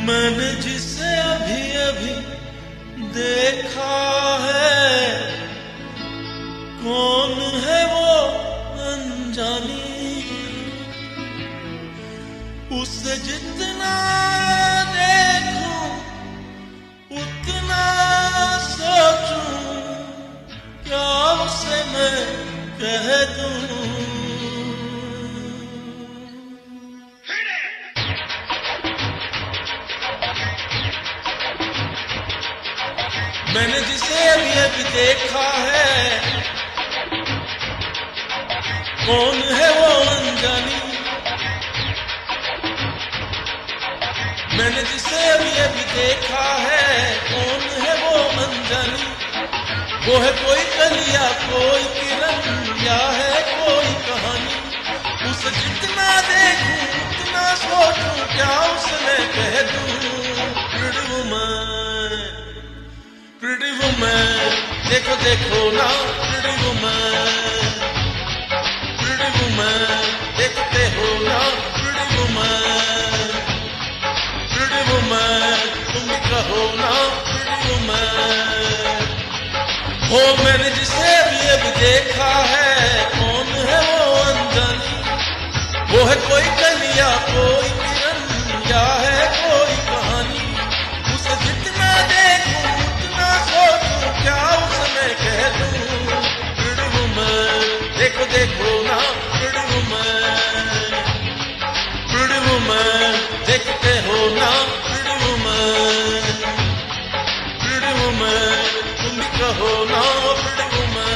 मैंने जिसे अभी अभी देखा है, कौन है वो अनजानी। उसे जितना देखूं उतना सोचूं, क्या उसे मैं कह दूं। मैंने जिसे अभी अभी देखा है, कौन है वो अनजानी। मैंने जिसे अभी अभी देखा है, कौन है वो अनजानी। वो है कोई कलिया, कोई किरण, या है कोई कहानी। उसे जितना देखूं उतना सोचूं, क्या उसे कह दूं। प्रिटी वुमन, देखो देखो ना प्रिटी वुमन, प्रिटी वुमन, देखते हो ना प्रिटी वुमन, प्रिटी वुमन, तुम भी कहो ना प्रिटी वुमन। हो मैंने जिसे अभी देखा है, कौन है वो अनजानी। वो है कोई कलिया, कोई किरण, या है कोई कहानी। उसे जितना देखूं उतना सोचूं, क्या उसे कह दूं। प्रिटी वुमन, देखो देखो ना प्रिटी वुमन, प्रिटी वुमन, देखते हो ना प्रिटी वुमन, प्रिटी वुमन, तुम भी कहो ना प्रिटी वुमन।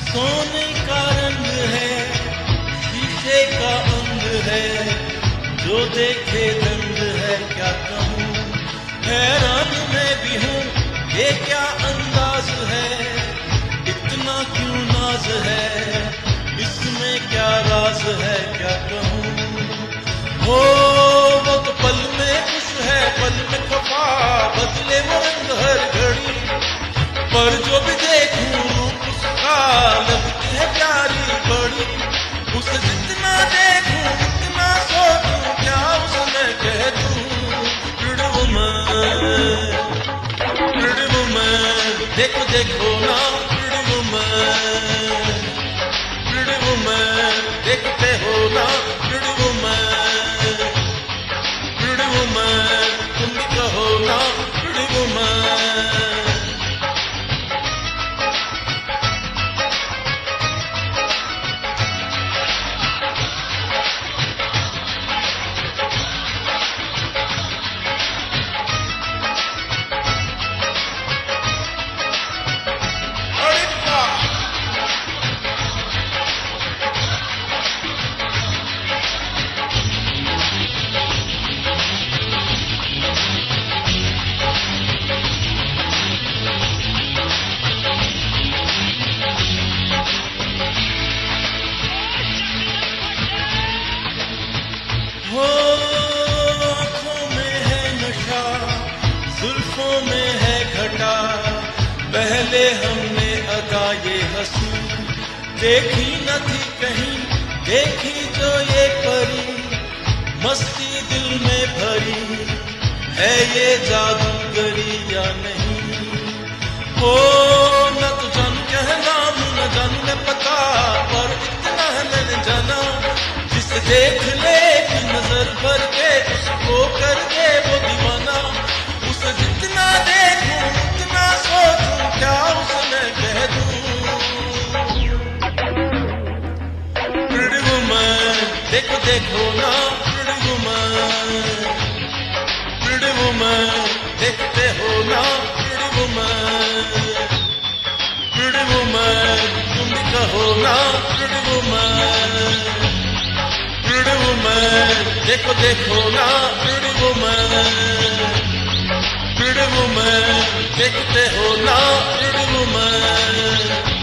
सोने का रंग है, शीशे का अंग है, जो देखे दंग है, क्या कहूँ। हैरान मैं भी हूँ, ये क्या अंदाज है, इतना क्यों नाज है, इसमें क्या राज है, क्या कहूँ। हो वो तो पल में खुश है, पल में खफा, बदले वो रंग हर घड़ी। पर जो भी देखूं रूप उसका, लगती है प्यारी बड़ी। उसे जितना देखूं उतना सोचूं, क्या उसे कह दूं। प्रिटी वुमन, प्रिटी वुमन, देखो देखो ना प्रिटी वुमन, प्रिटी वुमन, देखते हो ना प्रिटी वुमन, प्रिटी वुमन, तुम भी कहो ना प्रिटी वुमन। जुल्फों में है घटा, पहले हमने अदा ये हंसी देखी न थी कहीं, देखी जो ये परी, मस्ती दिल में भरी, है ये जादूगरी या नहीं। हो न तो जानू क्या नाम, न जानू मैं पता, पर इतना है मैंने जाना, जिसे देख ले एक नजर भर के, उसको कर दे वो दीवाना। उसे जितना देखूं देखो देखो ना pretty woman, pretty woman, देखते हो ना pretty woman, pretty woman, तुम भी कहो ना pretty woman, pretty woman, देखो देखो ना pretty woman, pretty woman, देखते हो ना pretty woman.